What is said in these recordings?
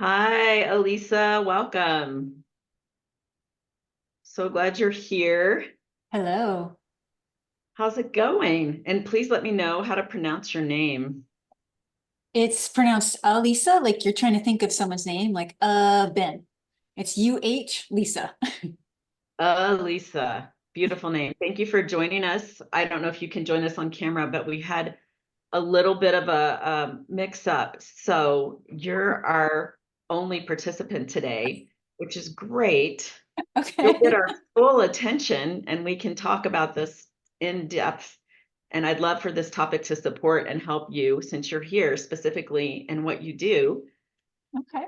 Hi, Elisa. Welcome. So glad you're here. Hello. How's it going? And please let me know how to pronounce your name. It's pronounced Lisa, like you're trying to think of someone's name, like Ben. It's UH Lisa. Elisa. Beautiful name. Thank you for joining us. I don't know if you can join us on camera, but we had a little bit of a mix up. So you're our only participant today, which is great. You'll get Okay. our full attention and we can talk about this in depth. And I'd love for this topic to support and help you since you're here specifically in what you do. Okay.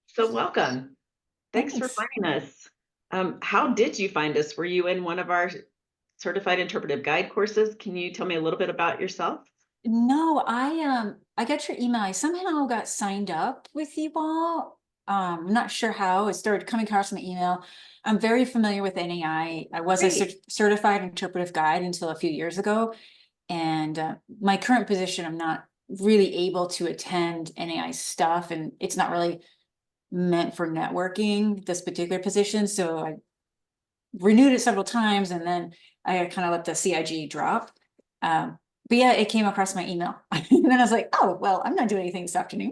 So welcome. Thanks for Thanks. finding us. How did you find us? Were you in one of our certified interpretive guide courses? Can you tell me a little bit about yourself? No, I got your email. I somehow got signed up with you all. I'm not sure how. It started coming across in the email. I'm very familiar with NAI. I was a Great. certified interpretive guide until a few years ago. And my current position, I'm not really able to attend NAI stuff, and it's not really meant for networking, this particular position. So I renewed it several times and then I kind of let the CIG drop. But yeah, it came across my email. And then I was like, oh, well, I'm not doing anything this afternoon.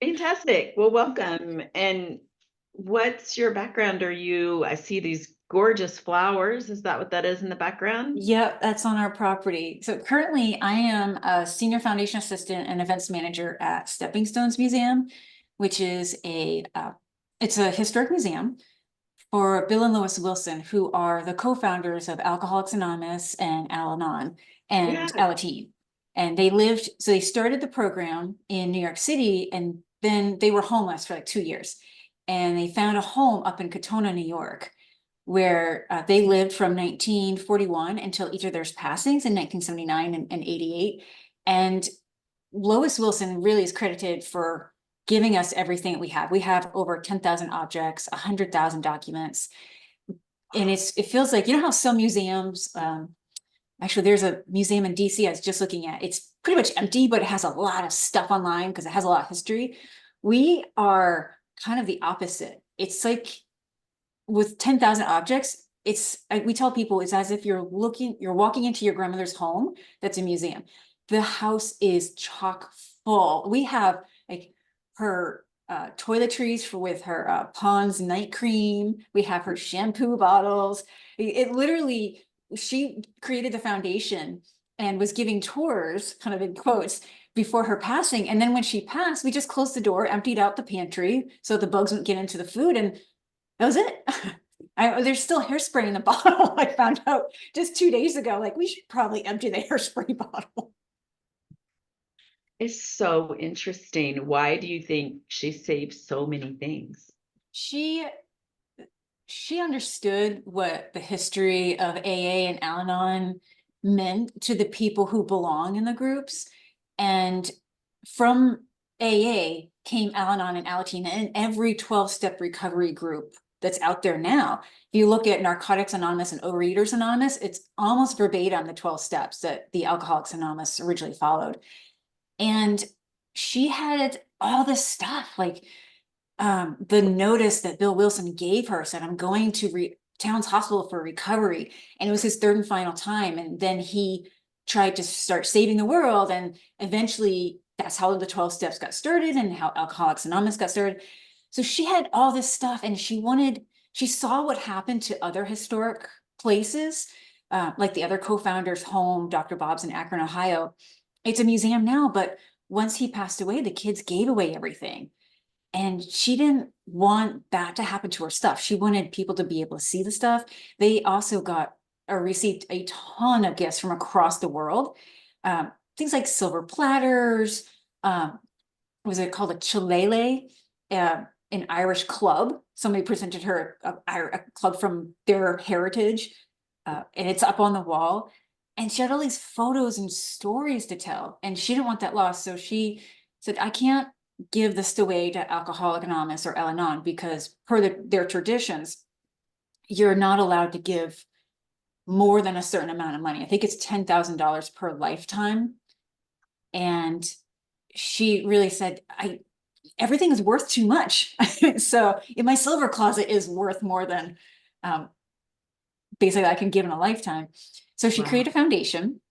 Fantastic. Well, welcome. And what's your background? I see these gorgeous flowers. Is that what that is in the background? Yep, that's on our property. So currently I am a senior foundation assistant and events manager at Stepping Stones Museum, which is it's a historic museum for Bill and Lois Wilson, who are the co-founders of Alcoholics Anonymous and Al-Anon and Yeah. Alateen. And so they started the program in New York City, and then they were homeless for like 2 years. And they found a home up in Katona, New York, where they lived from 1941 until each of their passings in 1979 and 88. And Lois Wilson really is credited for giving us everything that we have. We have over 10,000 objects, 100,000 documents. And it feels like, you know how some museums, actually there's a museum in DC I was just looking at, it's pretty much empty, but it has a lot of stuff online because it has a lot of history. We are kind of the opposite. It's like with 10,000 objects, we tell people it's as if you're walking into your grandmother's home that's a museum. The house is chock full. We have like her toiletries with her Pond's night cream. We have her shampoo bottles. It literally, she created the foundation and was giving tours, kind of in quotes, before her passing. And then when she passed, we just closed the door, emptied out the pantry so the bugs wouldn't get into the food, and that was it. There's still hairspray in the bottle. I found out just 2 days ago, like we should probably empty the hairspray bottle. It's so interesting. Why do you think she saved so many things? She she understood what the history of AA and Al-Anon meant to the people who belong in the groups. And from AA came Al-Anon and Alateen and every 12-step recovery group that's out there now. If you look at Narcotics Anonymous and Overeaters Anonymous, it's almost verbatim the 12 steps that the Alcoholics Anonymous originally followed. And she had all this stuff, like the notice that Bill Wilson gave her said, I'm going to Towns Hospital for recovery. And it was his third and final time. And then he tried to start saving the world. And eventually that's how the 12 steps got started and how Alcoholics Anonymous got started. So she had all this stuff and she saw what happened to other historic places, like the other co-founder's home, Dr. Bob's in Akron, Ohio. It's a museum now, but once he passed away, the kids gave away everything. And she didn't want that to happen to her stuff. She wanted people to be able to see the stuff. They also got or received a ton of gifts from across the world. Things like silver platters. Was it called a chilele? An Irish club. Somebody presented her a club from their heritage, and it's up on the wall. And she had all these photos and stories to tell, and she didn't want that lost. So she said, I can't give this away to Alcoholic Anonymous or Al-Anon because per their traditions, you're not allowed to give more than a certain amount of money. I think it's $10,000 per lifetime. And she really said, everything is worth too much. So in my silver closet is worth more than basically I can give in a lifetime. So she Wow. created a foundation,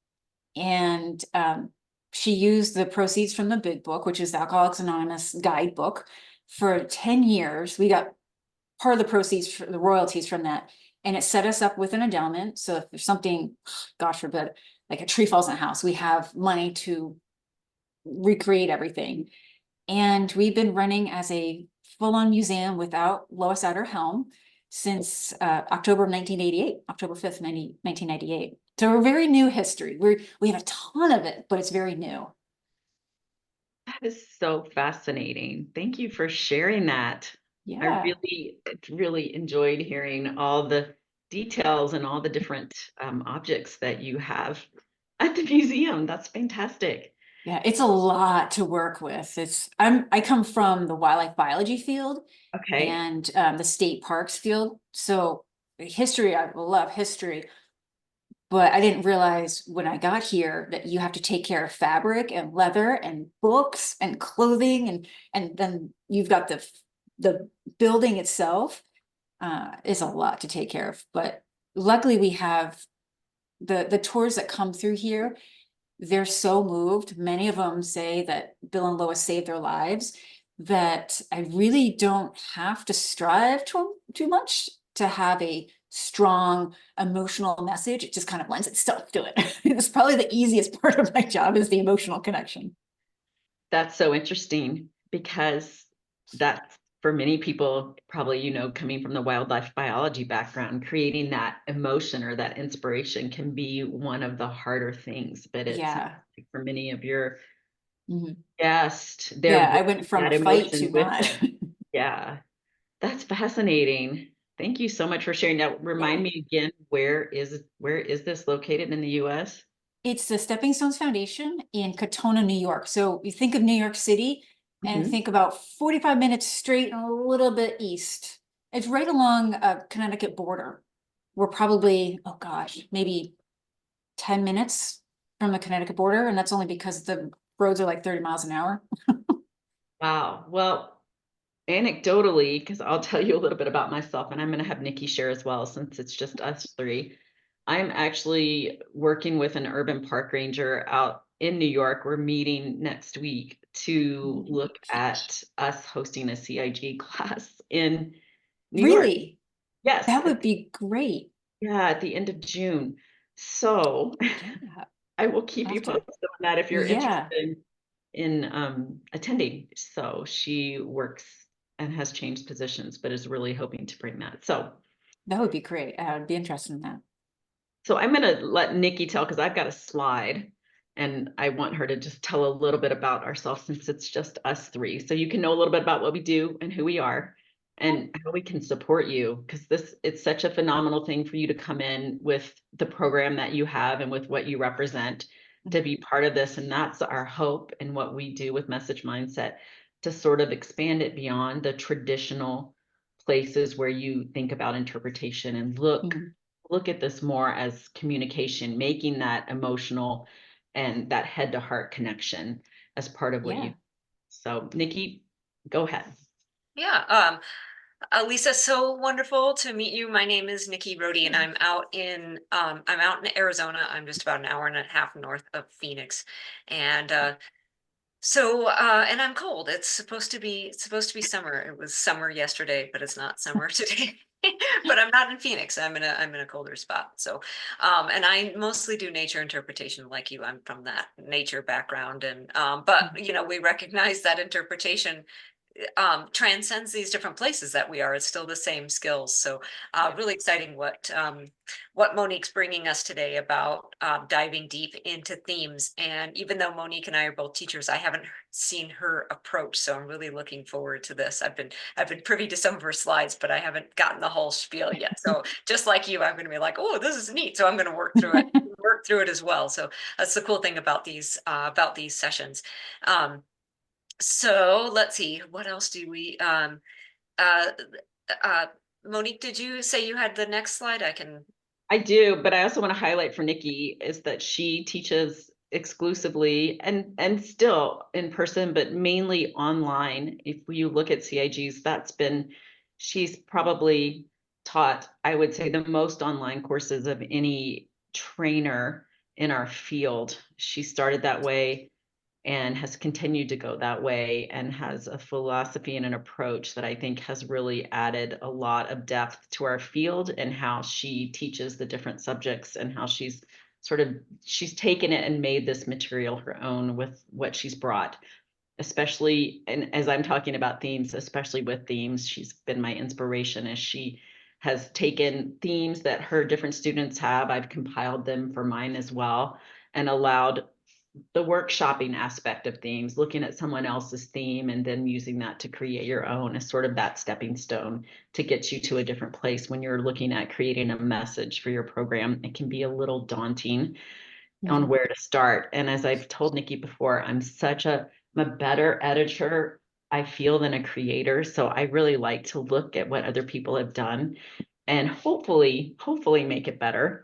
and she used the proceeds from the big book, which is the Alcoholics Anonymous guidebook. For 10 years, we got part of the proceeds for the royalties from that. And it set us up with an endowment. So if there's something, gosh forbid, like a tree falls in a house, we have money to recreate everything. And we've been running as a full-on museum without Lois at her helm since October of 1988, October 5th, 1998. So we're very new history. We have a ton of it, but it's very new. That is so fascinating. Thank you for sharing that. I Yeah. really enjoyed hearing all the details and all the different objects that you have at the museum. That's fantastic. Yeah, it's a lot to work with. I come from the wildlife biology field Okay. and the state parks field. So history, I love history, but I didn't realize when I got here that you have to take care of fabric and leather and books and clothing, and then you've got the building itself is a lot to take care of. But luckily we have the tours that come through here. They're so moved. Many of them say that Bill and Lois saved their lives, that I really don't have to strive too much to have a strong emotional message. It just kind of lends itself to it. It's probably the easiest part of my job is the emotional connection. That's so interesting because that's for many people, probably, coming from the wildlife biology background, creating that emotion or that inspiration can be one of the harder things. But it sounds Yeah. like for many of your Mhm. guests, they're Yeah, I went bringing from that a fight emotion to with not. them. Yeah, that's fascinating. Thank you so much for sharing. Now, remind Yeah. me again, where is this located in the US? It's the Stepping Stones Foundation in Katona, New York. So you think of New York City and Mhm. think about 45 minutes straight and a little bit east. It's right along a Connecticut border. We're probably, oh gosh, maybe 10 minutes from the Connecticut border. And that's only because the roads are like 30 miles an hour. Wow. Well, anecdotally, because I'll tell you a little bit about myself, and I'm going to have Nikki share as well, since it's just us three. I'm actually working with an urban park ranger out in New York. We're meeting next week to look at us hosting a CIG class in New York. Really? Yes, That would be great. yeah, at the end of June. So Yeah. I will keep I'll you have to, posted on that if you're interested yeah, in attending. So she works and has changed positions, but is really hoping to bring that. that would be great. I would be interested in that. So I'm going to let Nikki tell because I've got a slide and I want her to just tell a little bit about ourselves since it's just us three. So you can know a little bit about what we do and who we are and how we can support you, because it's such a phenomenal thing for you to come in with the program that you have and with what you represent to be part of this. And that's our hope and what we do with Message Mindset, to sort of expand it beyond the traditional places where you think about interpretation and Mhm. look at this more as communication, making that emotional and that head to heart connection as part of what you. Yeah. So, Nikki, go ahead. Yeah, Lisa, so wonderful to meet you. My name is Nikki Rohde, and I'm out in Arizona. I'm just about an hour and a half north of Phoenix, and and I'm cold. It's supposed to be summer. It was summer yesterday, but it's not summer today. But I'm not in Phoenix. I'm in a colder spot. And I mostly do nature interpretation like you. I'm from that nature background, and but Mhm. we recognize that interpretation transcends these different places that we are. It's still the same skills. So really exciting what Monique's bringing us today about diving deep into themes. And even though Monique and I are both teachers, I haven't seen her approach. So I'm really looking forward to this. I've been privy to some of her slides, but I haven't gotten the whole spiel yet. So just like you, I'm going to be like, oh, this is neat. So I'm going to work through it as well. So that's the cool thing about these sessions. So let's see, what else do we, uh, uh, Monique, did you say you had the next slide? I can. I do, but I also want to highlight for Nikki is that she teaches exclusively and still in person, but mainly online. If you look at CIGs, she's probably taught, I would say, the most online courses of any trainer in our field. She started that way and has continued to go that way, and has a philosophy and an approach that I think has really added a lot of depth to our field, and how she teaches the different subjects, and how she's taken it and made this material her own with what she's brought, especially, and as I'm talking about themes, especially with themes, she's been my inspiration as she has taken themes that her different students have. I've compiled them for mine as well, and allowed the workshopping aspect of themes, looking at someone else's theme and then using that to create your own, as sort of that stepping stone to get you to a different place. When you're looking at creating a message for your program, it can be a little daunting on where to start. And as I've told Nikki before, I'm a better editor, I feel, than a creator. So I really like to look at what other people have done and hopefully make it better.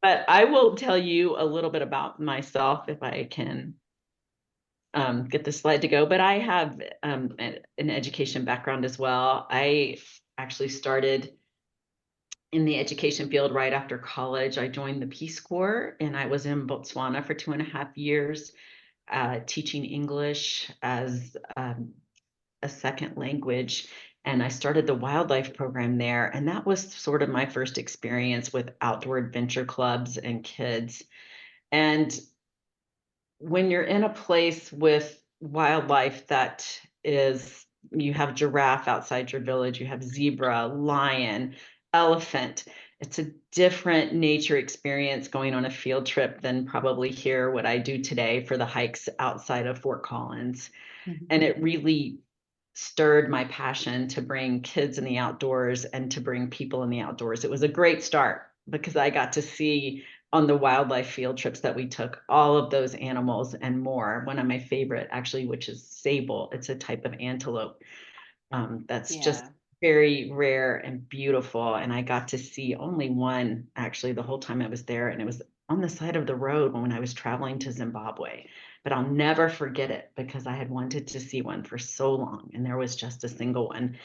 But I will tell you a little bit about myself if I can get the slide to go. But I have an education background as well. I actually started in the education field right after college. I joined the Peace Corps, and I was in Botswana for 2.5 years, teaching English as a second language. And I started the wildlife program there. And that was sort of my first experience with outdoor adventure clubs and kids. And when you're in a place with wildlife that is, you have giraffe outside your village, you have zebra, lion, elephant, it's a different nature experience going on a field trip than probably here, what I do today for the hikes outside of Fort Collins. And it really stirred my passion to bring kids in the outdoors and to bring people in the outdoors. It was a great start because I got to see on the wildlife field trips that we took all of those animals and more. One of my favorite, actually, which is sable. It's a type of antelope that's just very rare and beautiful. And I got to see only one actually the whole time I was there. And it was on the side of the road when I was traveling to Zimbabwe. But I'll never forget it because I had wanted to see one for so long. And there was just a single one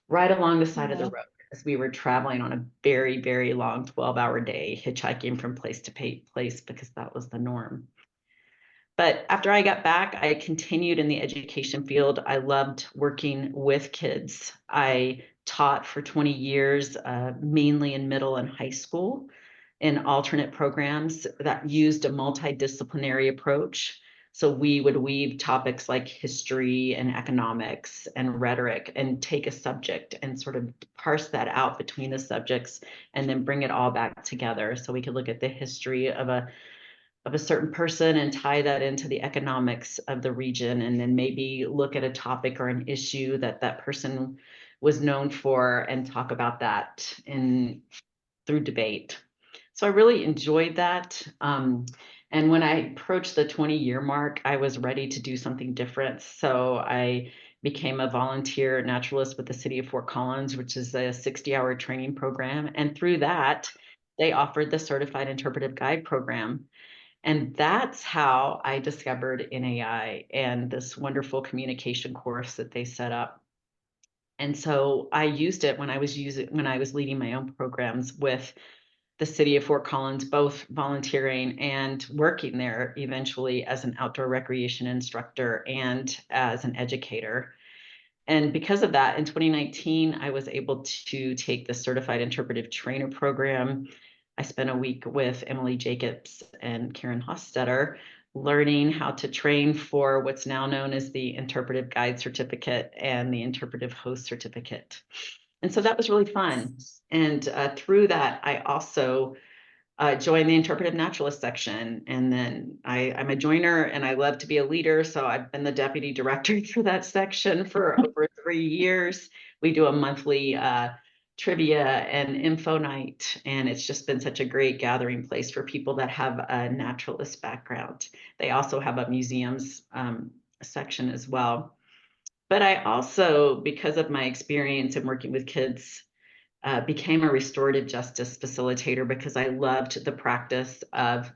right along the side of the road as we were traveling on a very, very long 12-hour day, hitchhiking from place to place because that was the norm. But after I got back, I continued in the education field. I loved working with kids. I taught for 20 years, mainly in middle and high school, in alternate programs that used a multidisciplinary approach. So we would weave topics like history and economics and rhetoric and take a subject and sort of parse that out between the subjects and then bring it all back together. So we could look at the history of a certain person and tie that into the economics of the region, and then maybe look at a topic or an issue that that person was known for and talk about that through debate. So I really enjoyed that. And when I approached the 20-year mark, I was ready to do something different. So I became a volunteer naturalist with the city of Fort Collins, which is a 60-hour training program. And through that, they offered the Certified Interpretive Guide program. And that's how I discovered NAI and this wonderful communication course that they set up. And so I used it when I was leading my own programs with the city of Fort Collins, both volunteering and working there eventually as an outdoor recreation instructor and as an educator. And because of that, in 2019, I was able to take the Certified Interpretive Trainer program. I spent a week with Emily Jacobs and Karen Hostetter learning how to train for what's now known as the Interpretive Guide Certificate and the Interpretive Host Certificate. And so that was really fun. And through that, I also joined the Interpretive Naturalist section. And then I'm a joiner and I love to be a leader. So I've been the deputy director for that section for over 3 years. We do a monthly trivia and info night. And it's just been such a great gathering place for people that have a naturalist background. They also have a museums section as well. But I also, because of my experience in working with kids, became a restorative justice facilitator because I loved the practice of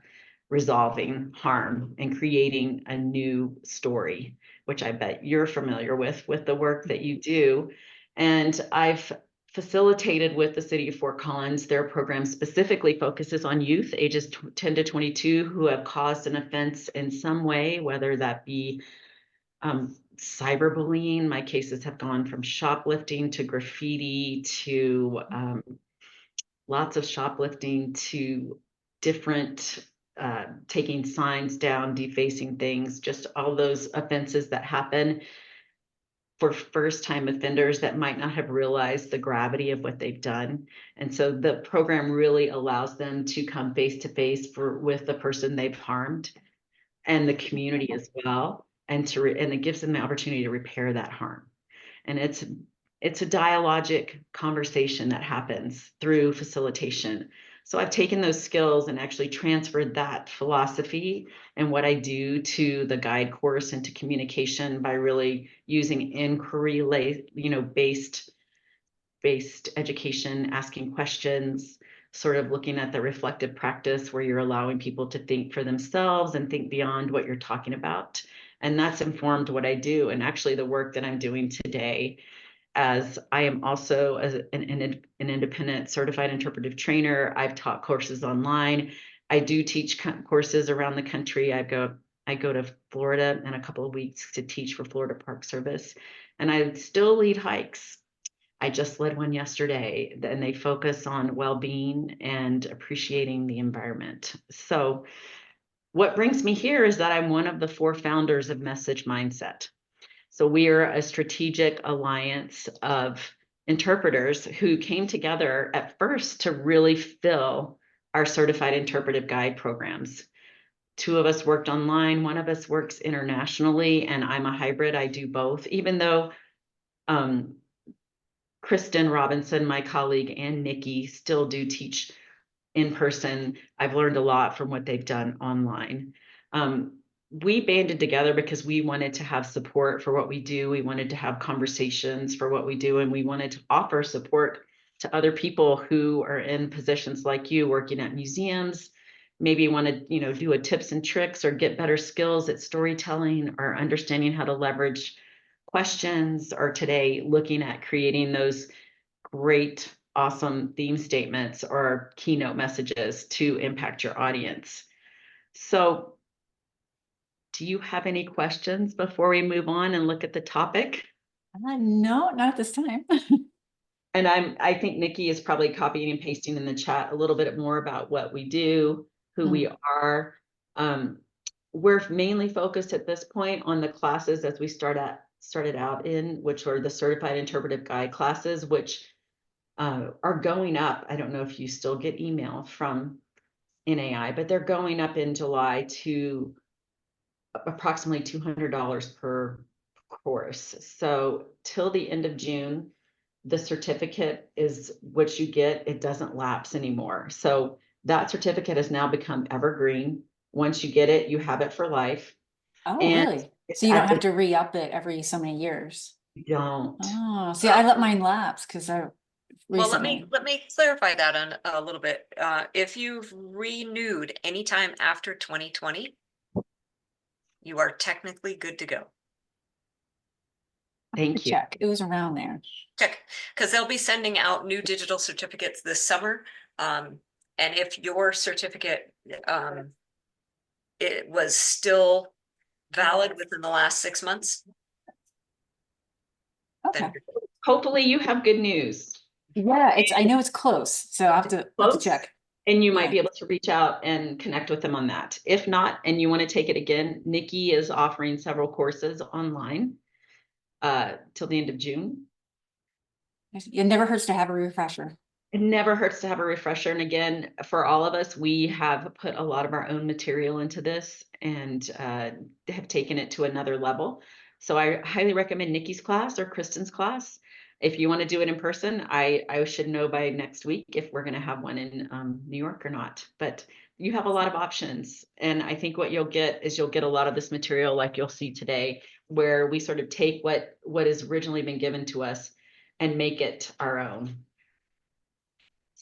resolving harm and creating a new story, which I bet you're familiar with the work that you do. And I've facilitated with the city of Fort Collins. Their program specifically focuses on youth ages 10 to 22 who have caused an offense in some way, whether that be cyberbullying. My cases have gone from shoplifting to graffiti to lots of shoplifting to different taking signs down, defacing things, just all those offenses that happen for first-time offenders that might not have realized the gravity of what they've done. And so the program really allows them to come face-to-face with the person they've harmed and the community as well, and and it gives them the opportunity to repair that harm. And it's a dialogic conversation that happens through facilitation. So I've taken those skills and actually transferred that philosophy and what I do to the guide course and to communication by really using inquiry, based education, asking questions, sort of looking at the reflective practice where you're allowing people to think for themselves and think beyond what you're talking about. And that's informed what I do. And actually the work that I'm doing today, as I am also an independent certified interpretive trainer. I've taught courses online. I do teach courses around the country. I go to Florida in a couple of weeks to teach for Florida Park Service, and I still lead hikes. I just led one yesterday, and they focus on well-being and appreciating the environment. So what brings me here is that I'm one of the 4 founders of Message Mindset. So we are a strategic alliance of interpreters who came together at first to really fill our certified interpretive guide programs. 2 of us worked online, 1 of us works internationally, and I'm a hybrid. I do both, even though Kristen Robinson, my colleague, and Nikki still do teach in person. I've learned a lot from what they've done online. We banded together because we wanted to have support for what we do. We wanted to have conversations for what we do, and we wanted to offer support to other people who are in positions like you, working at museums, maybe want to, do a tips and tricks or get better skills at storytelling or understanding how to leverage questions, or today looking at creating those great, awesome theme statements or keynote messages to impact your audience. So do you have any questions before we move on and look at the topic? No, not at this time. And I think Nikki is probably copying and pasting in the chat a little bit more about what we do, who we are. We're mainly focused at this point on the classes as we started out in, which were the certified interpretive guide classes, which are going up. I don't know if you still get email from NAI, but they're going up in July to approximately $200 per course. So till the end of June, the certificate is what you get. It doesn't lapse anymore. So that certificate has now become evergreen. Once you get it, you have it for life. Oh, And really? So you don't have to re-up it every so many years? you don't. Oh, see, I let mine lapse because I Well, recently. let me clarify that on a little bit. If you've renewed anytime after 2020, you are technically good to go. Thank you. Check. It was around there. Check, because they'll be sending out new digital certificates this summer. And if your certificate it was still valid within the last 6 months, Okay. then Hopefully you have good news. Yeah, I know it's close, so I have to Close, check. and you might Yeah. be able to reach out and connect with them on that. If not, and you want to take it again, Nikki is offering several courses online till the end of June. It never hurts to have a refresher. It never hurts to have a refresher. And again, for all of us, we have put a lot of our own material into this and have taken it to another level. So I highly recommend Nikki's class or Kristen's class. If you want to do it in person, I should know by next week if we're going to have one in New York or not. But you have a lot of options. And I think what you'll get is you'll get a lot of this material like you'll see today, where we sort of take what has originally been given to us and make it our own.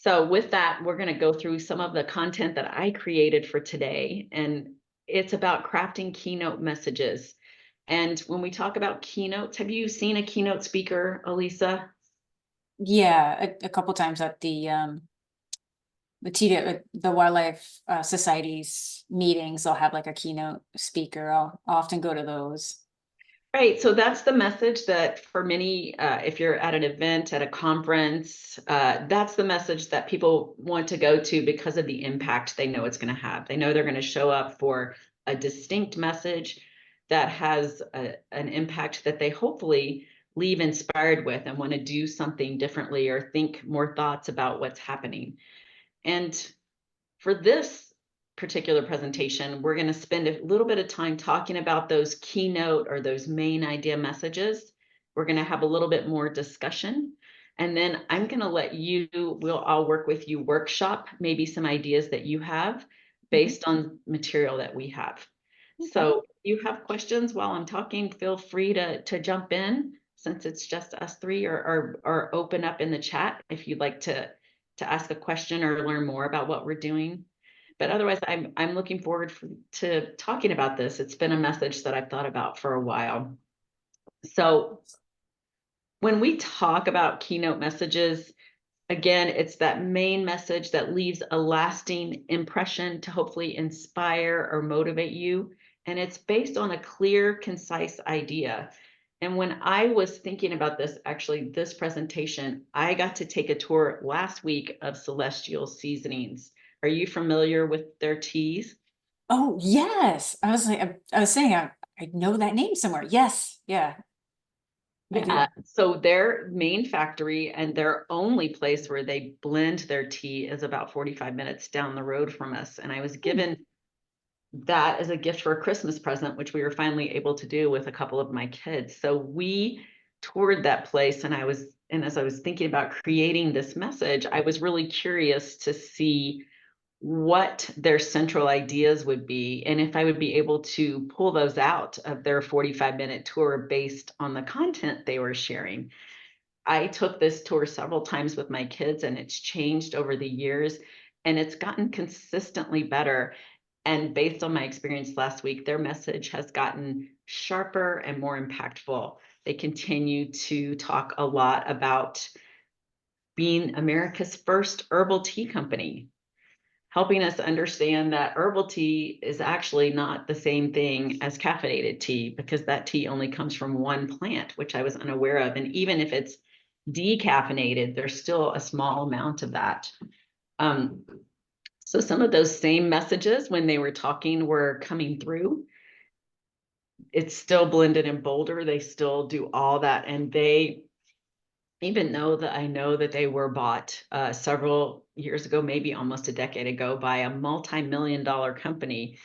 So with that, we're going to go through some of the content that I created for today, and it's about crafting keynote messages. And when we talk about keynotes, have you seen a keynote speaker, Elisa? Yeah, a couple times at the Wildlife Society's meetings, they'll have like a keynote speaker. I'll often go to those. Right. So that's the message that for many, if you're at an event, at a conference, that's the message that people want to go to because of the impact they know it's going to have. They know they're going to show up for a distinct message that has an impact that they hopefully leave inspired with and want to do something differently or think more thoughts about what's happening. And for this particular presentation, we're going to spend a little bit of time talking about those keynote or those main idea messages. We're going to have a little bit more discussion. And then I'm going to let you, I'll work with you, workshop maybe some ideas that you have based on material that we have. So if you have questions while I'm talking, feel free to jump in since it's just us three, or open up in the chat if you'd like to ask a question or learn more about what we're doing. But otherwise, I'm looking forward to talking about this. It's been a message that I've thought about for a while. So when we talk about keynote messages, again, it's that main message that leaves a lasting impression to hopefully inspire or motivate you. And it's based on a clear, concise idea. And when I was thinking about this, actually, this presentation, I got to take a tour last week of Celestial Seasonings. Are you familiar with their teas? Oh, yes. I was like, I was saying, I know that name somewhere. Yes. Yeah, I do. Yeah, so their main factory and their only place where they blend their tea is about 45 minutes down the road from us. And I was given that as a gift for a Christmas present, which we were finally able to do with a couple of my kids. So we toured that place, and as I was thinking about creating this message, I was really curious to see what their central ideas would be and if I would be able to pull those out of their 45-minute tour based on the content they were sharing. I took this tour several times with my kids, and it's changed over the years, and it's gotten consistently better. And based on my experience last week, their message has gotten sharper and more impactful. They continue to talk a lot about being America's first herbal tea company, helping us understand that herbal tea is actually not the same thing as caffeinated tea, because that tea only comes from one plant, which I was unaware of. And even if it's decaffeinated, there's still a small amount of that. So some of those same messages when they were talking were coming through. It's still blended and bolder. They still do all that. And they, even though that I know that they were bought several years ago, maybe almost a decade ago, by a multi-million-dollar company,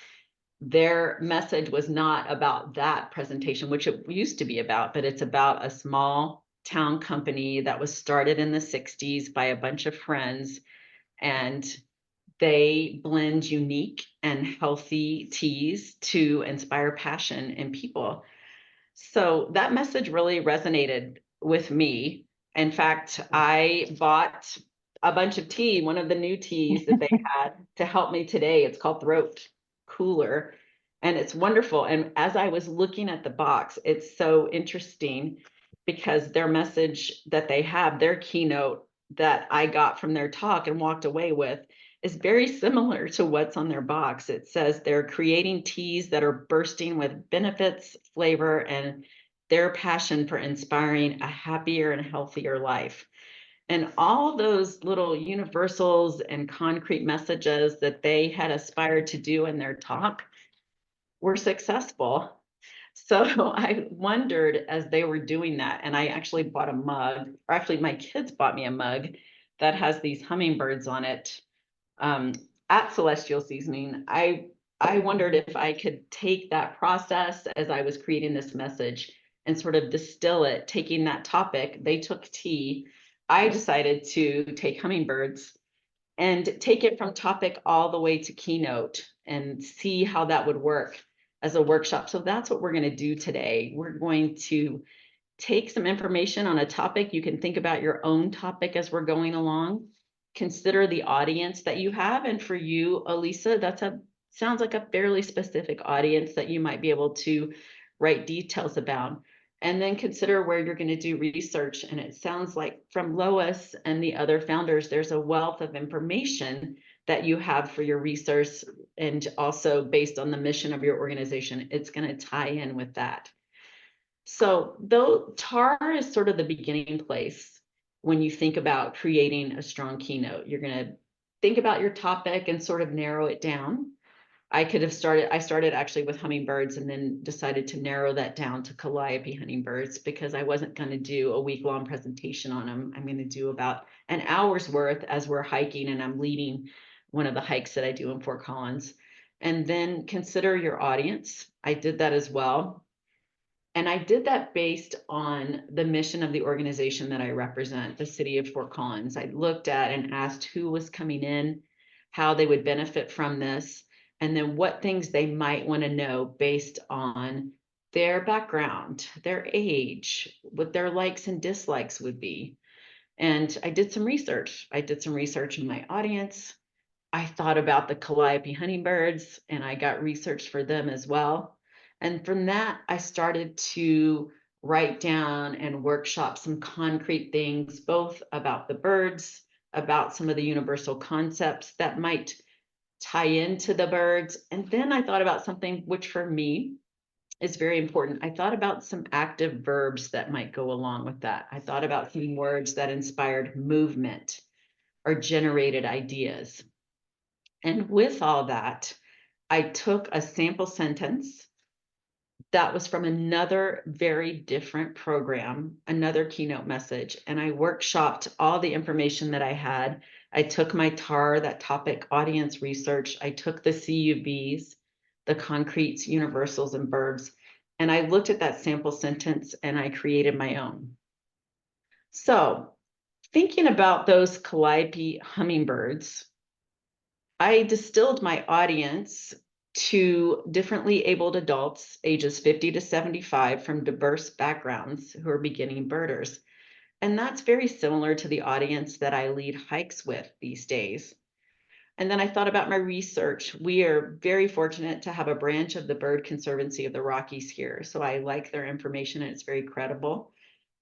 their message was not about that presentation, which it used to be about, but it's about a small town company that was started in the 60s by a bunch of friends, and they blend unique and healthy teas to inspire passion in people. So that message really resonated with me. In fact, I bought a bunch of tea, one of the new teas that they had to help me today. It's called Throat Cooler, and it's wonderful. And as I was looking at the box, it's so interesting because their message that they have, their keynote that I got from their talk and walked away with, is very similar to what's on their box. It says they're creating teas that are bursting with benefits, flavor, and their passion for inspiring a happier and healthier life. And all those little universals and concrete messages that they had aspired to do in their talk were successful. So I wondered as they were doing that, and I actually bought a mug, or actually my kids bought me a mug that has these hummingbirds on it, at Celestial Seasoning. I wondered if I could take that process as I was creating this message and sort of distill it, taking that topic. They took tea. I decided to take hummingbirds and take it from topic all the way to keynote and see how that would work as a workshop. So that's what we're going to do today. We're going to take some information on a topic. You can think about your own topic as we're going along. consider the audience that you have. And for you, Elisa, sounds like a fairly specific audience that you might be able to write details about. And then consider where you're going to do research. And it sounds like from Lois and the other founders, there's a wealth of information that you have for your research, and also based on the mission of your organization, it's going to tie in with that. So though TAR is sort of the beginning place when you think about creating a strong keynote, you're going to think about your topic and sort of narrow it down. I started actually with hummingbirds and then decided to narrow that down to calliope hummingbirds because I wasn't going to do a week-long presentation on them. I'm going to do about an hour's worth as we're hiking, and I'm leading one of the hikes that I do in Fort Collins. And then consider your audience. I did that as well. And I did that based on the mission of the organization that I represent, the city of Fort Collins. I looked at and asked who was coming in, how they would benefit from this, and then what things they might want to know based on their background, their age, what their likes and dislikes would be. And I did some research. I did some research in my audience. I thought about the calliope hummingbirds, and I got research for them as well. And from that, I started to write down and workshop some concrete things, both about the birds, about some of the universal concepts that might tie into the birds. And then I thought about something which for me is very important. I thought about some active verbs that might go along with that. I thought about some words that inspired movement or generated ideas. And with all that, I took a sample sentence that was from another very different program, another keynote message, and I workshopped all the information that I had. I took my TAR, that topic audience research, I took the CUBs, the concretes, universals, and verbs, and I looked at that sample sentence and I created my own. So thinking about those calliope hummingbirds, I distilled my audience to differently abled adults ages 50 to 75 from diverse backgrounds who are beginning birders. And that's very similar to the audience that I lead hikes with these days. And then I thought about my research. We are very fortunate to have a branch of the Bird Conservancy of the Rockies here. So I like their information and it's very credible.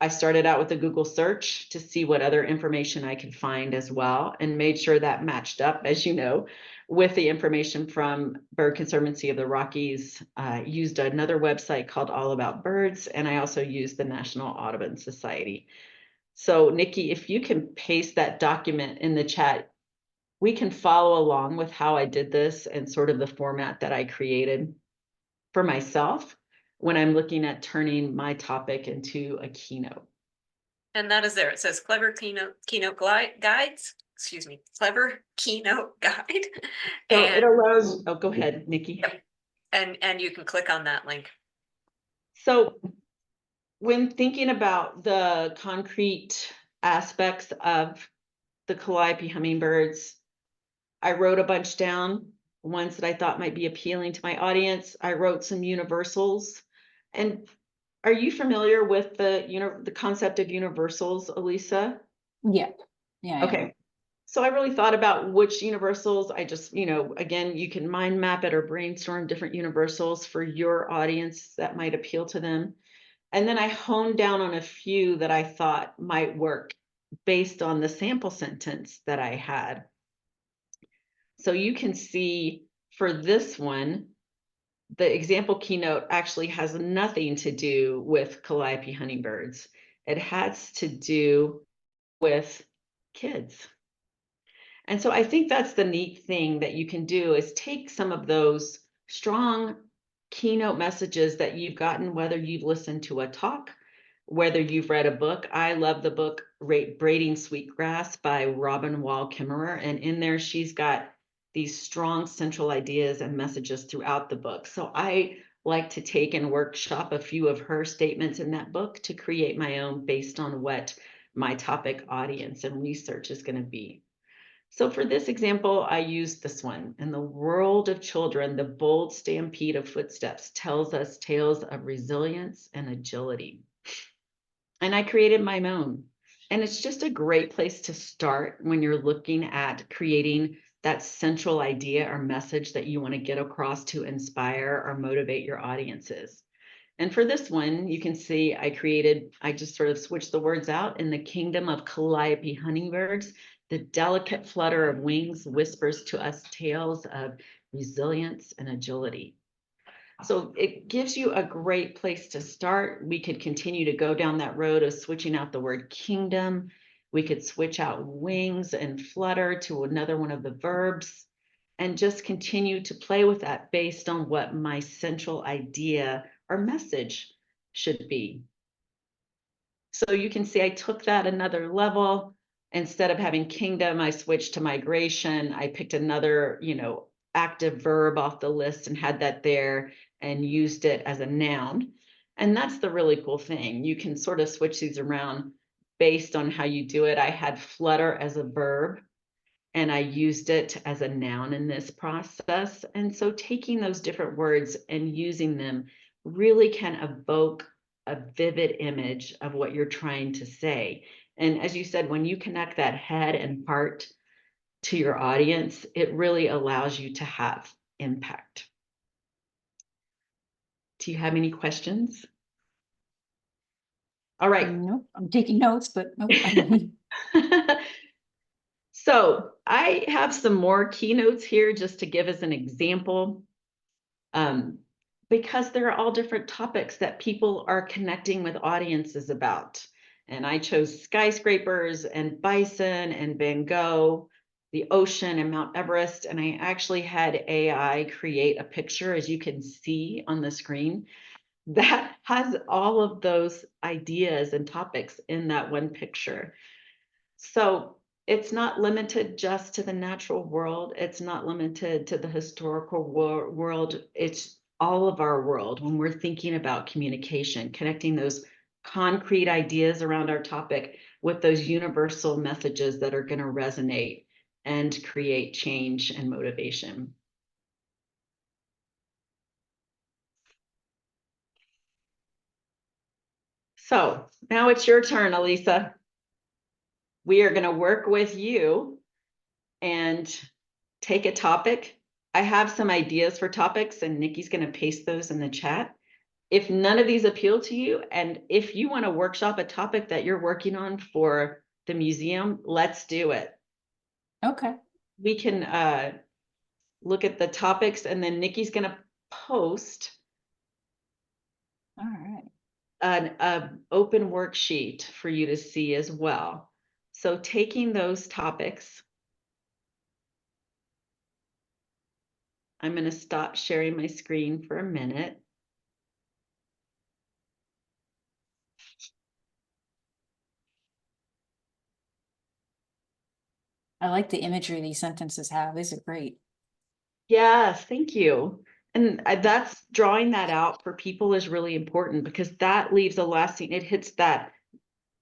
I started out with a Google search to see what other information I could find as well, and made sure that matched up, as you know, with the information from Bird Conservancy of the Rockies. Used another website called All About Birds, and I also used the National Audubon Society. So Nikki, if you can paste that document in the chat, we can follow along with how I did this and sort of the format that I created for myself when I'm looking at turning my topic into a keynote. And that is there. It says clever keynote guides. Excuse me, clever keynote guide. So and it allows, oh, go ahead, Nikki. Yep. And you can click on that link. So when thinking about the concrete aspects of the calliope hummingbirds, I wrote a bunch down, ones that I thought might be appealing to my audience. I wrote some universals. And are you familiar with the concept of universals, Elisa? Yeah. Yeah. Okay. So I really thought about which universals. I just, again, you can mind map it or brainstorm different universals for your audience that might appeal to them. And then I honed down on a few that I thought might work based on the sample sentence that I had. So you can see for this one, the example keynote actually has nothing to do with calliope hummingbirds. It has to do with kids. And so I think that's the neat thing that you can do is take some of those strong keynote messages that you've gotten, whether you've listened to a talk, whether you've read a book. I love the book Braiding Sweetgrass by Robin Wall Kimmerer. And in there, she's got these strong central ideas and messages throughout the book. So I like to take and workshop a few of her statements in that book to create my own based on what my topic audience and research is going to be. So for this example, I used this one. In the world of children, the bold stampede of footsteps tells us tales of resilience and agility. And I created my own. And it's just a great place to start when you're looking at creating that central idea or message that you want to get across to inspire or motivate your audiences. And for this one, you can see I just sort of switched the words out. In the kingdom of calliope hummingbirds, the delicate flutter of wings whispers to us tales of resilience and agility. So it gives you a great place to start. We could continue to go down that road of switching out the word kingdom. We could switch out wings and flutter to another one of the verbs and just continue to play with that based on what my central idea or message should be. So you can see I took that another level. Instead of having kingdom, I switched to migration. I picked another, active verb off the list and had that there and used it as a noun. And that's the really cool thing. You can sort of switch these around based on how you do it. I had flutter as a verb and I used it as a noun in this process. And so taking those different words and using them really can evoke a vivid image of what you're trying to say. And as you said, when you connect that head and heart to your audience, it really allows you to have impact. Do you have any questions? All right. Nope, I'm taking notes, but nope. So I have some more keynotes here just to give as an example, because there are all different topics that people are connecting with audiences about. And I chose skyscrapers and bison and Van Gogh, the ocean and Mount Everest. And I actually had AI create a picture, as you can see on the screen, that has all of those ideas and topics in that one picture. So it's not limited just to the natural world. It's not limited to the historical world. It's all of our world when we're thinking about communication, connecting those concrete ideas around our topic with those universal messages that are going to resonate and create change and motivation. So now it's your turn, Elisa. We are going to work with you and take a topic. I have some ideas for topics and Nikki's going to paste those in the chat. If none of these appeal to you, and if you want to workshop a topic that you're working on for the museum, let's do it. Okay. We can look at the topics and then Nikki's going to post All right. an open worksheet for you to see as well. So taking those topics, I'm going to stop sharing my screen for a minute. I like the imagery these sentences have. These are great. Yes, thank you. And that's drawing that out for people is really important because that leaves a lasting, it hits that,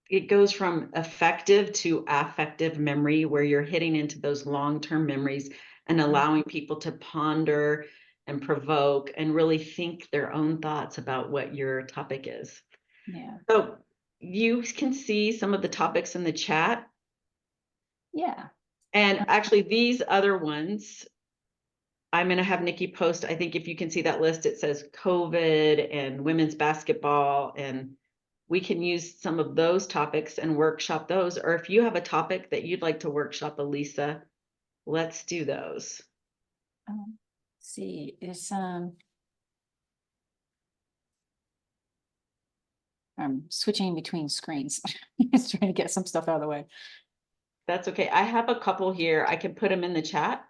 it goes from effective to affective memory where you're hitting into those long-term memories and allowing people to ponder and provoke and really think their own thoughts about what your topic is. Yeah. So you can see some of the topics in the chat. Yeah. And actually these other ones, I'm going to have Nikki post. I think if you can see that list, it says COVID and women's basketball, and we can use some of those topics and workshop those. Or if you have a topic that you'd like to workshop, Elisa, let's do those. Let's see, it's I'm switching between screens. Just trying to get some stuff out of the way. That's okay. I have a couple here. I can put them in the chat.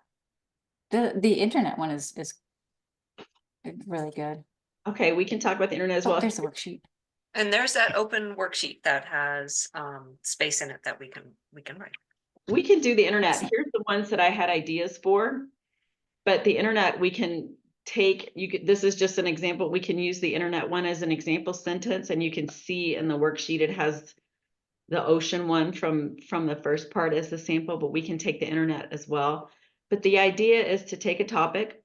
The internet one is really good. Okay, we can talk about the internet as well. There's the worksheet. And there's that open worksheet that has space in it that we can write. We can do the internet. Here's the ones that I had ideas for, but the internet we can take, this is just an example. We can use the internet one as an example sentence, and you can see in the worksheet it has the ocean one from the first part as the sample, but we can take the internet as well. But the idea is to take a topic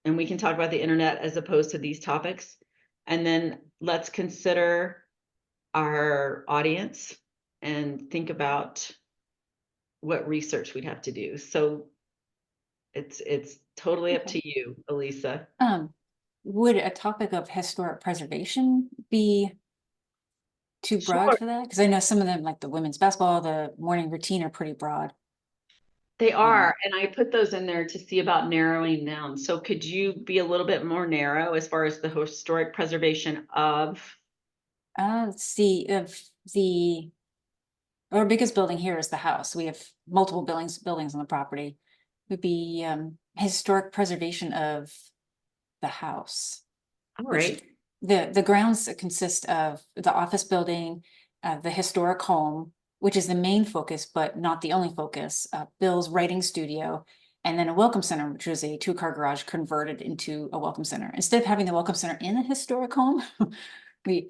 and we can talk about the internet as opposed to these topics. And then let's consider our audience and think about what research we'd have to do. So it's totally up to you, Elisa. Would a topic of historic preservation be too broad Sure. for that? Because I know some of them, like the women's basketball, the morning routine, are pretty broad. They are, and I put those in there to see about narrowing down. So could you be a little bit more narrow as far as the historic preservation of? Let's see, if our biggest building here is the house. We have multiple buildings on the property. Would be historic preservation of the house. All Which right. the grounds consist of the office building, the historic home, which is the main focus, but not the only focus, Bill's writing studio, and then a welcome center, which was a 2-car garage converted into a welcome center. Instead of having the welcome center in a historic home, we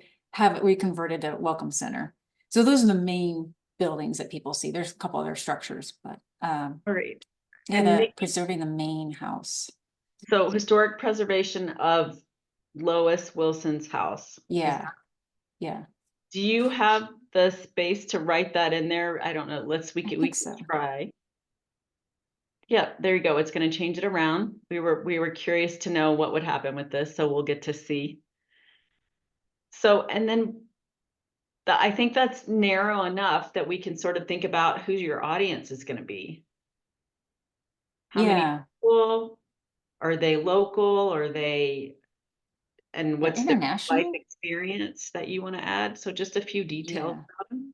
converted a welcome center. So those are the main buildings that people see. There's a couple other structures, but All right. yeah, And Nikki, preserving the main house. so historic preservation of Lois Wilson's house. Yeah, yeah. Do you have the space to write that in there? I don't know. We think can so. try. Yeah, there you go. It's going to change it around. We were curious to know what would happen with this, so we'll get to see. So, and then I think that's narrow enough that we can sort of think about who your audience is going to be. How many Yeah. people? Are they local? Are they, and what's their life International? experience that you want to add? So just a few details Yeah. about them.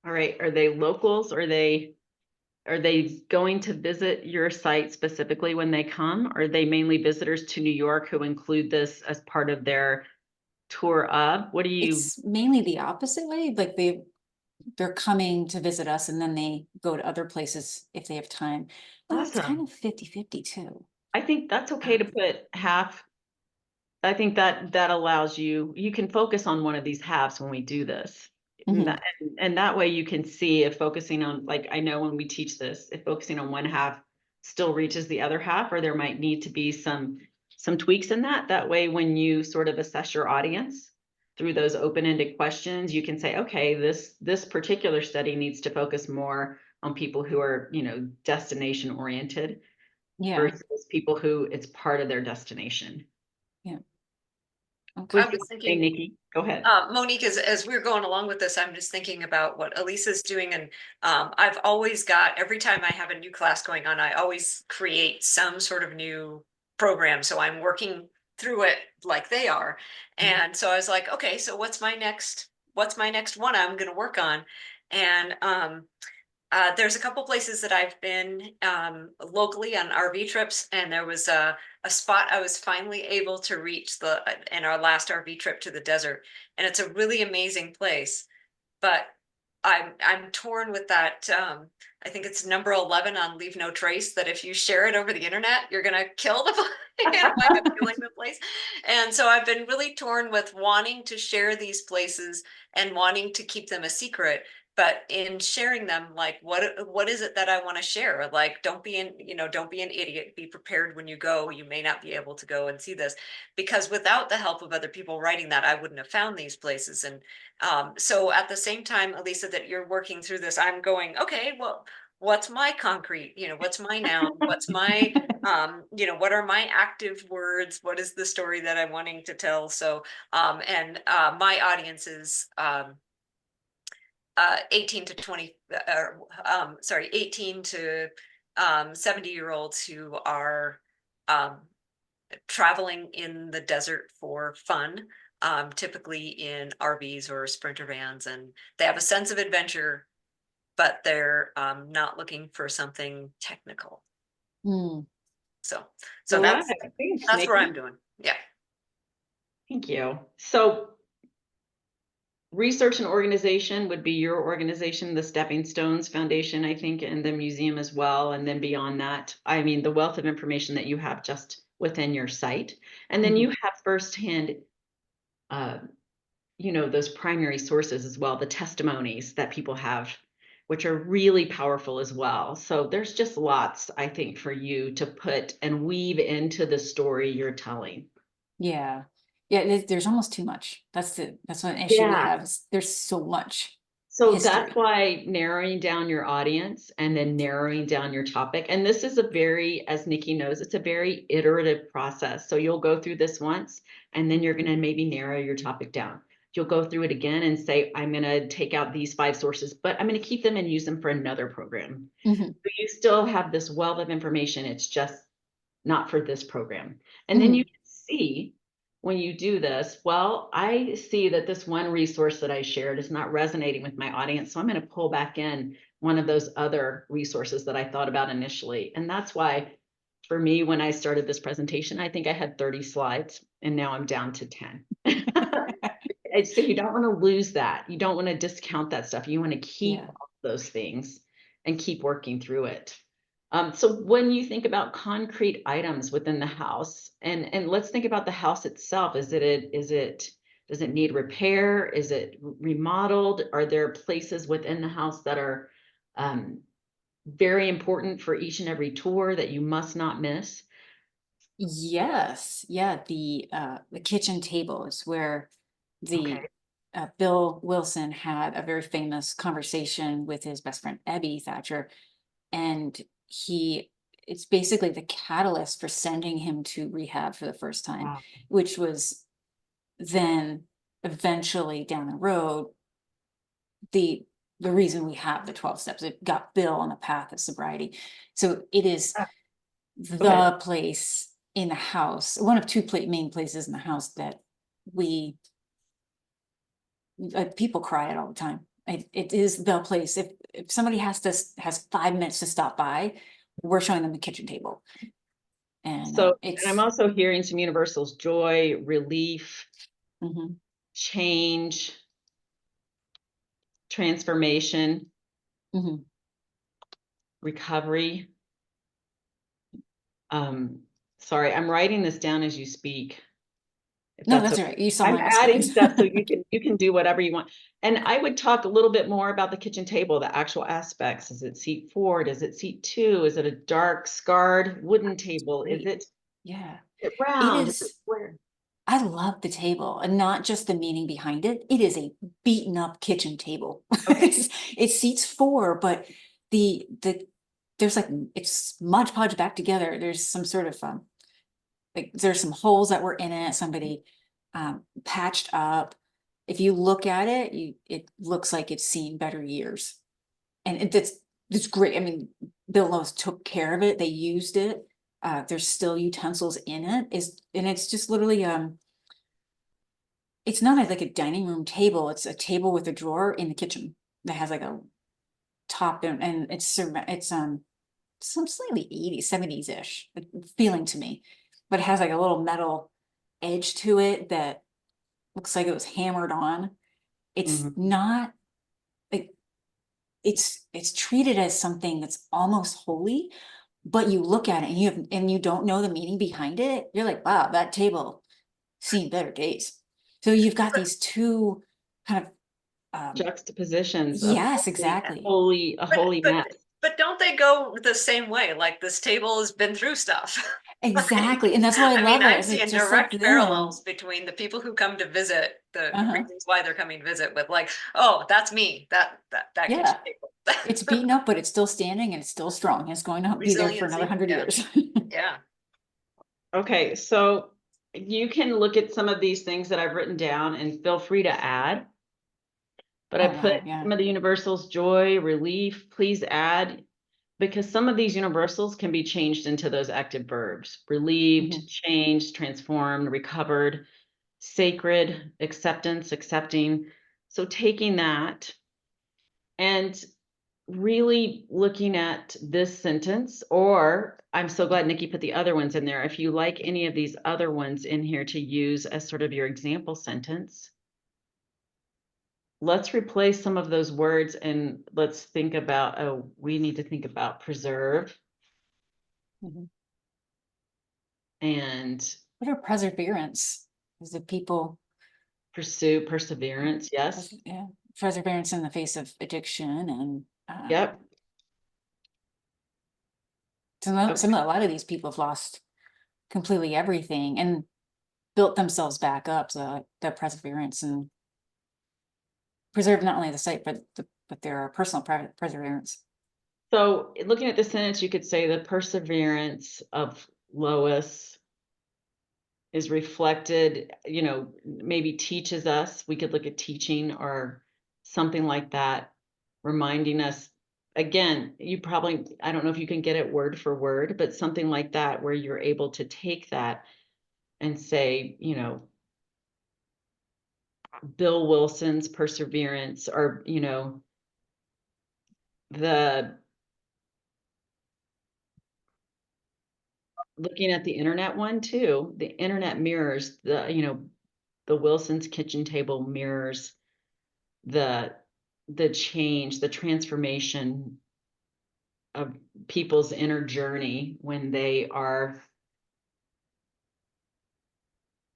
All right, are they locals? Are they going to visit your site specifically when they come? Are they mainly visitors to New York who include this as part of their tour of? What do you? It's mainly the opposite way, like they're coming to visit us and then they go to other places if they have time. Well, it's kind Awesome. of 50-50 too. I think that's okay to put half. I think that allows you can focus on one of these halves when we do this. Mhm. And that way you can see if focusing on, like, I know when we teach this, if focusing on one half still reaches the other half, or there might need to be some tweaks in that. That way, when you sort of assess your audience through those open-ended questions, you can say, okay, this particular study needs to focus more on people who are, destination oriented Yeah, versus people who it's part of their destination. yeah. What I do you was say, thinking, Nikki? Go ahead. Monique, as we're going along with this, I'm just thinking about what Elisa's doing. And I've always got, every time I have a new class going on, I always create some sort of new program. So I'm working through it like they are. And so I was like, okay, so what's my next one I'm going to work on? And there's a couple places that I've been locally on RV trips, and there was a spot I was finally able to reach in our last RV trip to the desert, and it's a really amazing place. But I'm torn with that. I think it's number 11 on Leave No Trace. That if you share it over the internet, you're gonna kill the wind up killing the place. And so I've been really torn with wanting to share these places and wanting to keep them a secret. But in sharing them, like what is it that I want to share? Like, don't be an idiot. Be prepared when you go. You may not be able to go and see this, because without the help of other people writing that, I wouldn't have found these places. And so at the same time, Elisa, that you're working through this, I'm going, okay, well, what's my concrete, what's my noun, what's my, what are my active words? What is the story that I'm wanting to tell? So, and my audience is 18 to 20, 18 to 70-year-olds who are traveling in the desert for fun, typically in RVs or sprinter vans, and they have a sense of adventure, but they're not looking for something technical. Mm. So All right. that's Thanks, that's what Nikki. I'm doing. Yeah. Thank you. So research and organization would be your organization, the Stepping Stones Foundation, I think, and the museum as well. And then beyond that, I mean, the wealth of information that you have just within your site. And then you have firsthand, those primary sources as well, the testimonies that people have, which are really powerful as well. So there's just lots, I think, for you to put and weave into the story you're telling. Yeah. Yeah, there's almost too much. That's one issue we Yeah. have, is there's so much So history. that's why narrowing down your audience and then narrowing down your topic. And this is a very, as Nikki knows, it's a very iterative process. So you'll go through this once, and then you're going to maybe narrow your topic down. You'll go through it again and say, I'm going to take out these 5 sources, but I'm going to keep them and use them for another program. Mhm. So you still have this wealth of information. It's just not for this program. And then Mhm. you can see when you do this, well, I see that this one resource that I shared is not resonating with my audience. So I'm going to pull back in one of those other resources that I thought about initially. And that's why for me, when I started this presentation, I think I had 30 slides and now I'm down to 10. So you don't want to lose that. You don't want to discount that stuff. You want to keep Yeah. all those things and keep working through it. So when you think about concrete items within the house, and let's think about the house itself. Does it need repair? Is it remodeled? Are there places within the house that are very important for each and every tour that you must not miss? Yes. Yeah, the kitchen table is where Okay. the Bill Wilson had a very famous conversation with his best friend Abby Thatcher, and it's basically the catalyst for sending him to rehab for the first time, Wow. which was then eventually down the road the the reason we have the 12 steps. It got Bill on the path of sobriety. So it is Go ahead. the place in the house, one of two main places in the house that we people cry at all the time. It is the place. If somebody has 5 minutes to stop by, we're showing them the kitchen table, and So, and I'm it's also hearing some universals: joy, relief, mhm. change, transformation, Mhm. recovery. Um, Sorry, I'm writing this down as you speak. If No, that's that's okay. all right. You saw I'm mine was adding good. stuff so you can do whatever you want. And I would talk a little bit more about the kitchen table, the actual aspects. Is it seat 4? Is it seat 2? Is it a dark scarred wooden table? Is Great. it Yeah, it round? Is it is. square? I love the table, and not just the meaning behind it. It is a beaten up kitchen table. Okay. It seats 4, but the there's like it's Mod Podge back together. There's some sort of like there's some holes that were in it. Somebody patched up. If you look at it, it looks like it's seen better years, and it's great. I mean, Bill Lowe's took care of it. They used it. There's still utensils in it. And it's just literally it's not like a dining room table. It's a table with a drawer in the kitchen that has like a top, and it's some slightly 80s, 70s ish feeling to me, but it has like a little metal edge to it that looks like it was hammered on. It's Mhm. not like it's treated as something that's almost holy, but you look at it and you don't know the meaning behind it. You're like, wow, that table seen better days. So you've got these two kind of Juxtapositions of yes, exactly. a But holy but mess. but don't they go the same way? Like this table has been through stuff. Like, Exactly. And that's why I I mean, love it. I'm Is it seeing just like direct them? parallels between the people who come to visit, the Uh-huh. reasons why they're coming to visit with like, oh, that's me, that kitchen Yeah. It's table. beaten up, but it's still standing and it's still strong. It's going to be there for another Resiliency. 100 Yeah. years. Yeah. Okay, so you can look at some of these things that I've written down and feel free to add. But I Oh, put wow. Yeah. some of the universals: joy, relief, please add, because some of these universals can be changed into those active verbs: relieved, Mhm. changed, transformed, recovered, sacred, acceptance, accepting. So taking that and really looking at this sentence, or I'm so glad Nikki put the other ones in there. If you like any of these other ones in here to use as sort of your example sentence, let's replace some of those words and let's think about, oh, we need to think about preserve, Mhm. and What are perseverance? Is it people, pursue perseverance. Yes. yeah, perseverance in the face of addiction and Yep. a lot of these people have lost completely everything and built themselves back up. So that perseverance and preserve not only the site, but their personal private perseverance. So looking at the sentence, you could say the perseverance of Lois is reflected, maybe teaches us. We could look at teaching or something like that, reminding us. Again, I don't know if you can get it word for word, but something like that where you're able to take that and say, Bill Wilson's perseverance, or, the looking at the internet one too, the internet mirrors the Wilson's kitchen table mirrors the change, the transformation of people's inner journey when they are,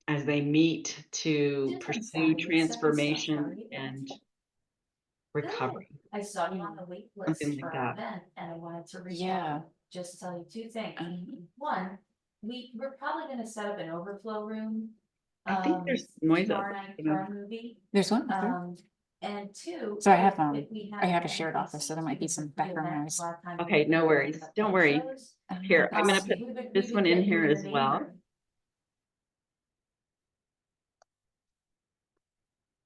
as they meet to pursue transformation and recovery. I saw you on the wait Something list like for that. an event and I wanted to reach Yeah. out, just to tell you two things. One, we're probably gonna set up an overflow room. I think there's noise Tomorrow night for our movie. There's one. Okay. And two. So I have, if we I have a any shared office, so there might be because some the background event, noise. a lot of times Okay, we no do worries. the Don't worry. shows. Here, I'm gonna put We would this one get in you here the as name well. or-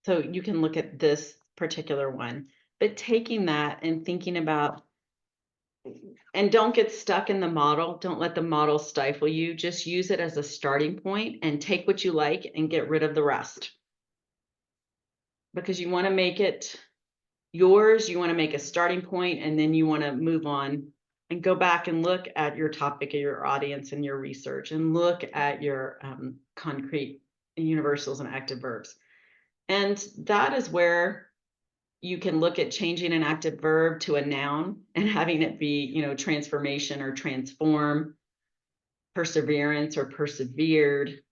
So you can look at this particular one, but taking that and thinking about, and don't get stuck in the model. Don't let the model stifle you. Just use it as a starting point and take what you like and get rid of the rest. Because you want to make it yours, you want to make a starting point, and then you want to move on and go back and look at your topic, your audience, and your research, and look at your concrete universals and active verbs. And that is where you can look at changing an active verb to a noun and having it be, transformation or transform, perseverance or persevered,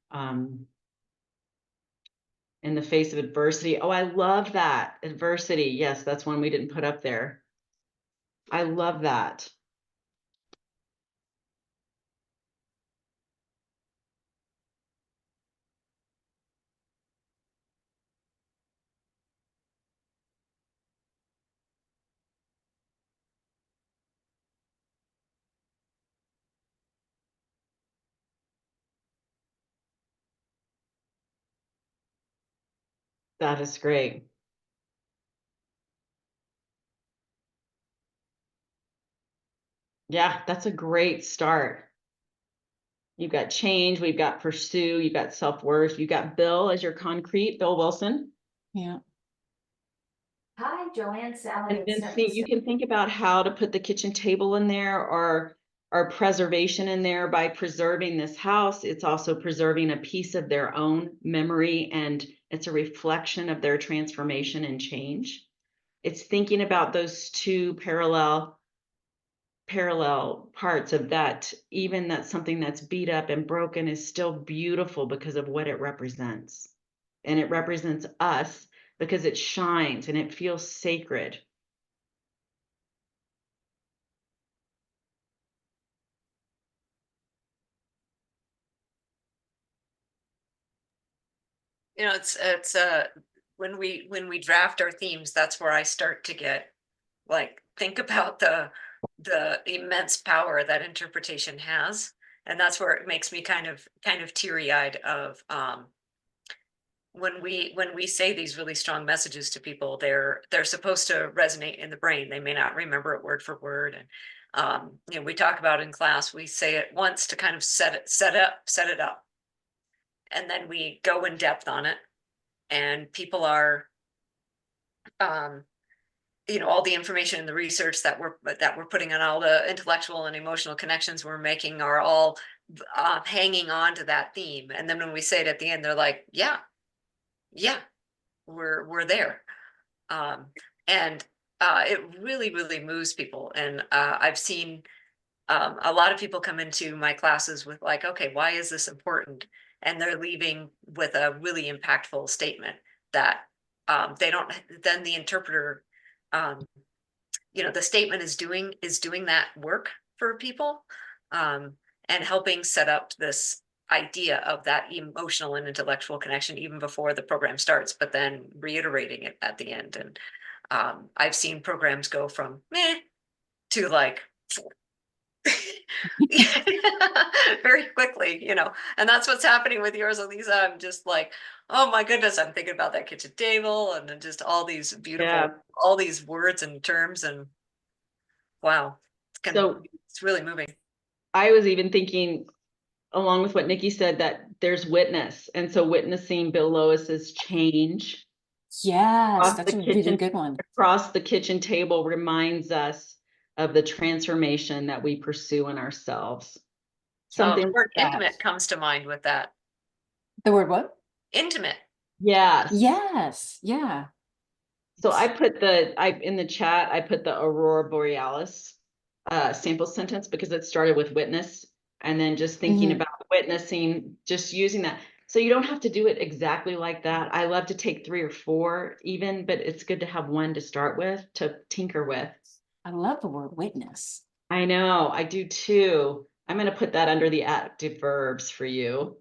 in the face of adversity. Oh, I love that. Adversity. Yes, that's one we didn't put up there. I love that. That is great. Yeah, that's a great start. You've got change, we've got pursue, you've got self-worth, you've got Bill as your concrete, Bill Wilson. Yeah. Hi, Joanne, Sally. And then you can think about how to put the kitchen table in there, or preservation in there. By preserving this house, it's also preserving a piece of their own memory, and it's a reflection of their transformation and change. It's thinking about those two parallel parts of that. Even that something that's beat up and broken is still beautiful because of what it represents. And it represents us because it shines and it feels sacred. It's when we draft our themes, that's where I start to get, like, think about the immense power that interpretation has. And that's where it makes me kind of teary-eyed of when we say these really strong messages to people. They're supposed to resonate in the brain. They may not remember it word for word. And we talk about in class, we say it once to kind of set it up, and then we go in depth on it. And people are all the information and the research that we're putting on, all the intellectual and emotional connections we're making, are all hanging on to that theme. And then when we say it at the end, they're like, yeah, we're there. And it really moves people. And I've seen a lot of people come into my classes with like, okay, why is this important? And they're leaving with a really impactful statement that they don't, then the interpreter, the statement is doing that work for people, and helping set up this idea of that emotional and intellectual connection even before the program starts, but then reiterating it at the end. And I've seen programs go from meh to like very quickly, and that's what's happening with yours, Elisa. I'm just like, oh my goodness, I'm thinking about that kitchen table and then just all these beautiful, Yeah. all these words and terms, and wow, it's really moving. I was even thinking, along with what Nikki said, that there's witness. And so witnessing Bill Lois's change Yes, that's the a really kitchen, good one. across the kitchen table reminds us of the transformation that we pursue in ourselves. Something The word like that. intimate comes to mind with that. The word what? Intimate. Yes. Yes. Yeah. So I put in the chat, I put the Aurora Borealis sample sentence because it started with witness, and then just thinking Mhm. about witnessing, just using that. So you don't have to do it exactly like that. I love to take 3 or 4 even, but it's good to have one to start with, to tinker with. I love the word witness. I know, I do too. I'm going to put that under the active verbs for you.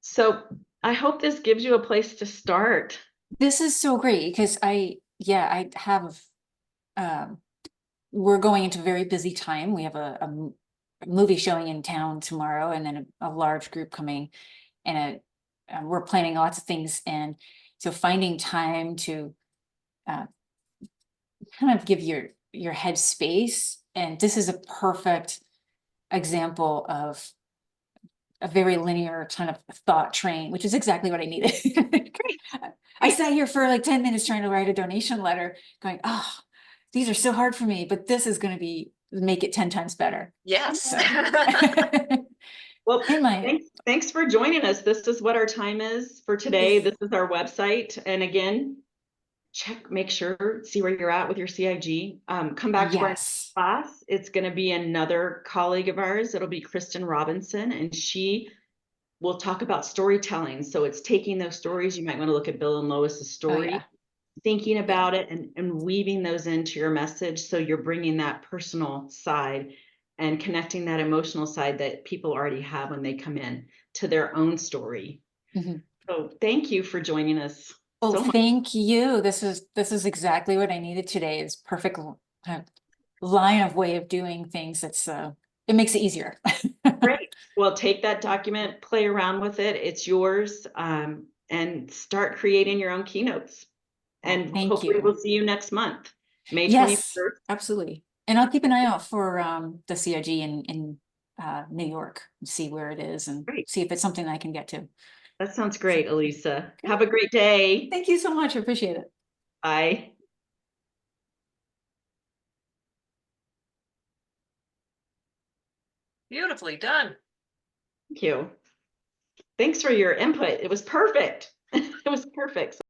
So I hope this gives you a place to start. This is so great because I have, we're going into a very busy time. We have a movie showing in town tomorrow, and then a large group coming, and we're planning lots of things. And so finding time to kind of give your head space. And this is a perfect example of a very linear kind of thought train, which is exactly what I needed. I sat here for like 10 minutes trying to write a donation letter going, oh, these are so hard for me, but this is going to make it 10 times better. Yes. So. Well, In my thanks for joining us. This is what our time is for today. This is our website. And again, make sure, see where you're at with your CIG. Come back to our class. It's going to be another colleague of ours. It'll be Kristen Robinson, and she will talk about storytelling. So it's taking those stories. You might want to look at Bill and Lois's story, thinking about it and weaving those into your message. So you're bringing that personal side and connecting that emotional side that people already have when they come in to their own story. Mm-hmm. So thank you for joining us. Well, so much. Thank you. This is exactly what I needed today. Is perfect line of way of doing things. It makes it easier. Great. Well, take that document, play around with it. It's yours, and start creating your own keynotes. And hopefully we'll see you next month, May 21st. Absolutely. And I'll keep an eye out for the CIG in New York and see where it is and see if it's something I can get to. That sounds great, Elisa. Have a great day. Thank you so much. I appreciate it. Bye. Beautifully done. Thank you. Thanks for your input. It was perfect. It was perfect.